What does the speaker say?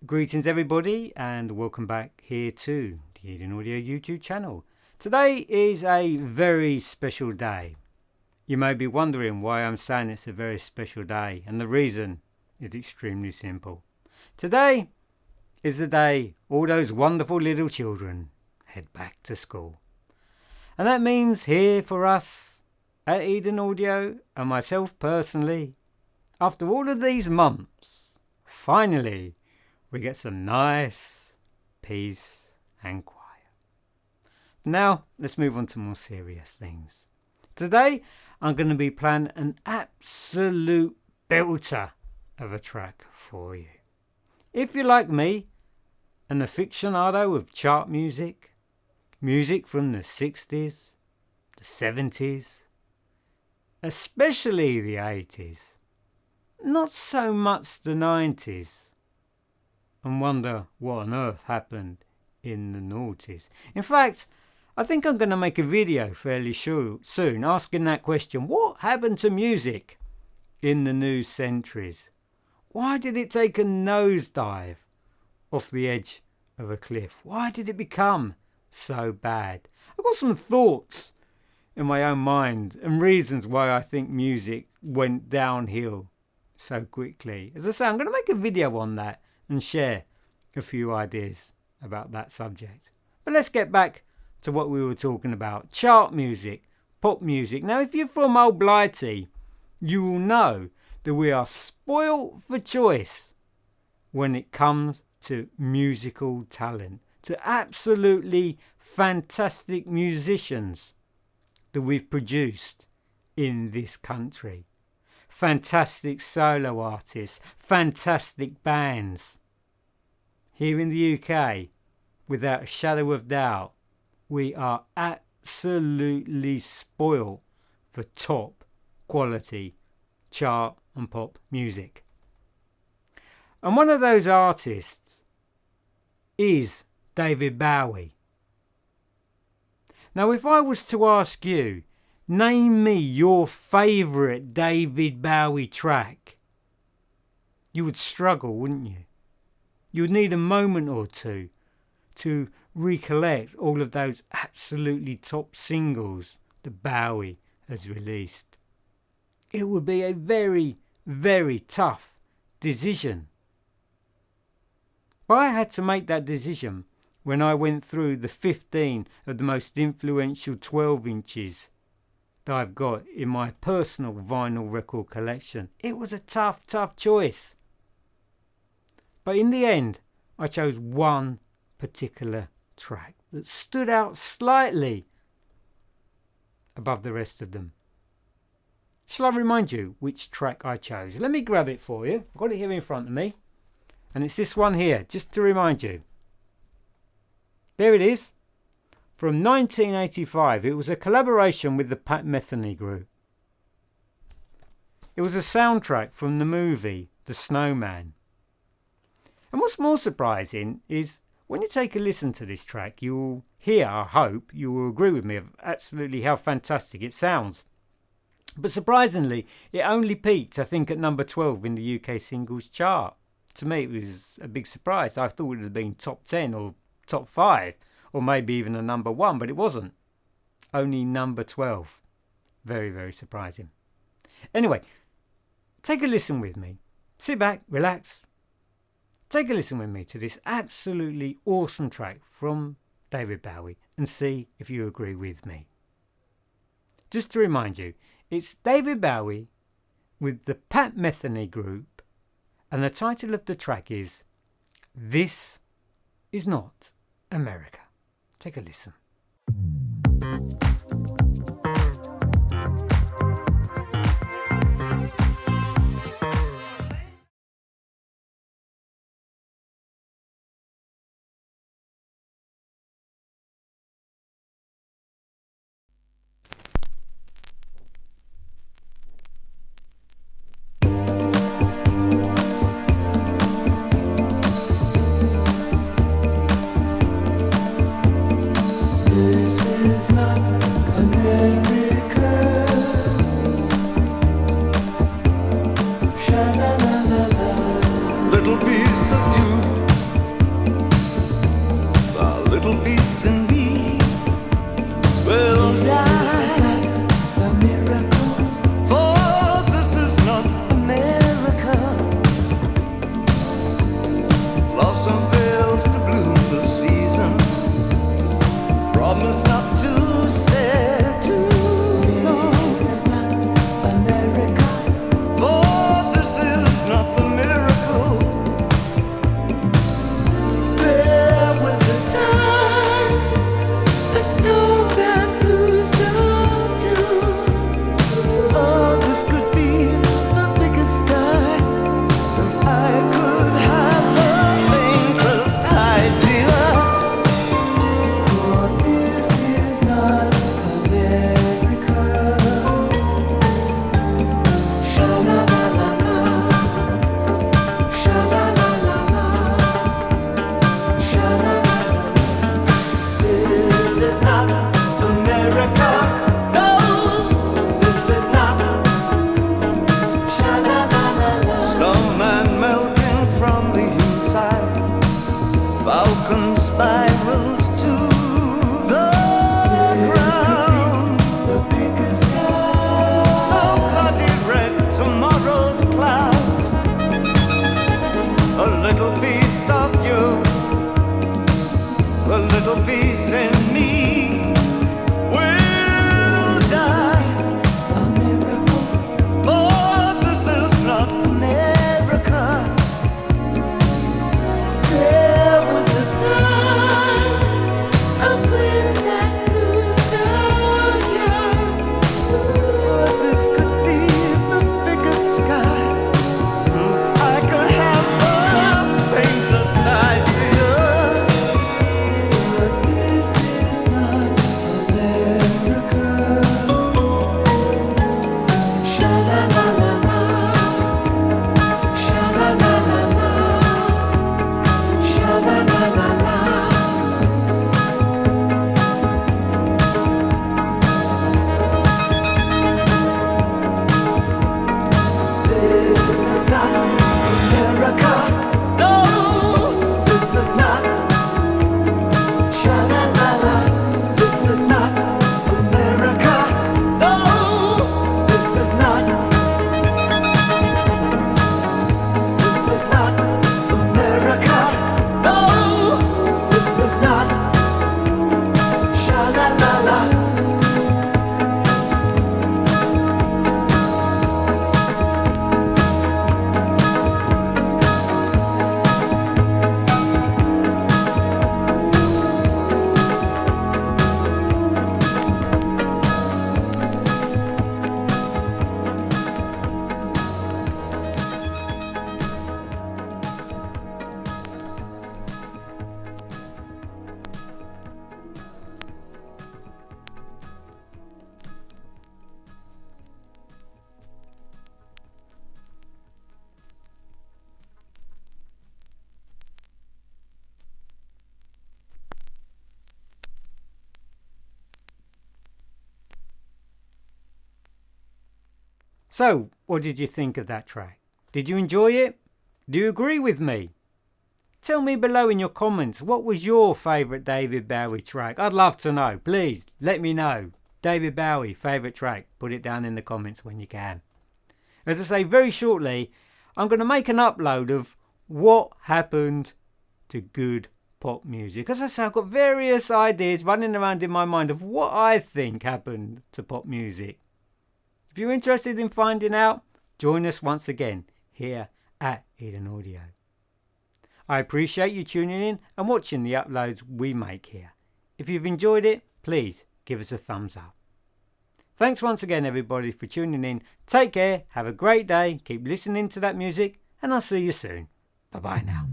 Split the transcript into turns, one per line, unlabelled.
Greetings everybody and welcome back here to the Eden Audio YouTube channel. Today is a very special day. You may be wondering why I'm saying it's a very special day, and the reason is extremely simple. Today is the day all those wonderful little children head back to school. And that means here for us at Eden Audio and myself personally, after all of these months, finally we get some nice peace and quiet. Now, let's move on to more serious things. Today, I'm going to be playing an absolute belter of a track for you. If you're like me, an aficionado of chart music, music from the 60s, the 70s, especially the 80s, not so much the 90s, and wonder what on earth happened in the noughties. In fact, I think I'm going to make a video fairly soon asking that question. What happened to music in the new centuries? Why did it take a nosedive off the edge of a cliff? Why did it become so bad? I've got some thoughts in my own mind and reasons why I think music went downhill so quickly. As I say, I'm going to make a video on that and share a few ideas about that subject. But let's get back to what we were talking about. Chart music, pop music. Now, if you're from Old Blighty, you will know that we are spoilt for choice when it comes to musical talent, to absolutely fantastic musicians that we've produced in this country. Fantastic solo artists, fantastic bands. Here in the UK, without a shadow of doubt, we are absolutely spoiled for top quality chart and pop music. And one of those artists is David Bowie. Now, if I was to ask you, name me your favourite David Bowie track, you would struggle, wouldn't you? You would need a moment or two to recollect all of those absolutely top singles that Bowie has released. It would be a very, very tough decision. But I had to make that decision when I went through the 15 of the most influential 12 inches that I've got in my personal vinyl record collection. It was a tough choice. But in the end, I chose one particular track that stood out slightly above the rest of them. Shall I remind you which track I chose? Let me grab it for you. I've got it here in front of me. And it's this one here, just to remind you. There it is. From 1985. It was a collaboration with the Metheny group. It was a soundtrack from the movie The Snowman. And what's more surprising is when you take a listen to this track, you'll hear, I hope, you will agree with me of absolutely how fantastic it sounds. But surprisingly, it only peaked, I think, at number 12 in the UK singles chart. To me, it was a big surprise. I thought it would have been top 10 or top 5, or maybe even a number 1, but it wasn't. Only number 12. Very, very surprising. Anyway, take a listen with me. Sit back, relax. Take a listen with me to this absolutely awesome track from David Bowie and see if you agree with me. Just to remind you, it's David Bowie with the Pat Metheny group, and the title of the track is This Is Not America. Take a listen.
Little piece of you A little piece in me will die. This is not a miracle, for this is not America. Blossom fails to bloom this season. Promise not to stare too long. This is not America, for this is not the miracle. There was a time a snowman blew so blue. Oh, this could be the biggest sky, and I could have the faintest idea. For this is not America. Sha-la-la-la-la, sha-la-la-la-la, sha-la-la-la-la. This is not America. No, this is not. Sha-la-la-la-la. Snowman melting from the inside. Falcon spirals to the ground. The biggest sky. So bloody red, tomorrow's clouds. A little piece of you, a little piece in me will die. A miracle, for this is not America. There was a time a wind that blew so young. For this could be the biggest sky. I could have the faintest idea. But this is not America. Sha-la-la-la-la, sha-la-la-la-la, sha-la-la-la-la. This is not America. No, this is not. Sha-la-la-la. This is not America. No, this is not. This is not America. No, this is not. Sha-la-la-la.
So, what did you think of that track? Did you enjoy it? Do you agree with me? Tell me below in your comments, what was your favourite David Bowie track? I'd love to know. Please, let me know. David Bowie, favourite track. Put it down in the comments when you can. As I say, very shortly, I'm going to make an upload of what happened to good pop music. As I say, I've got various ideas running around in my mind of what I think happened to pop music. If you're interested in finding out, join us once again here at Eden Audio. I appreciate you tuning in and watching the uploads we make here. If you've enjoyed it, please give us a thumbs up. Thanks once again everybody for tuning in. Take care, have a great day, keep listening to that music, and I'll see you soon. Bye bye now.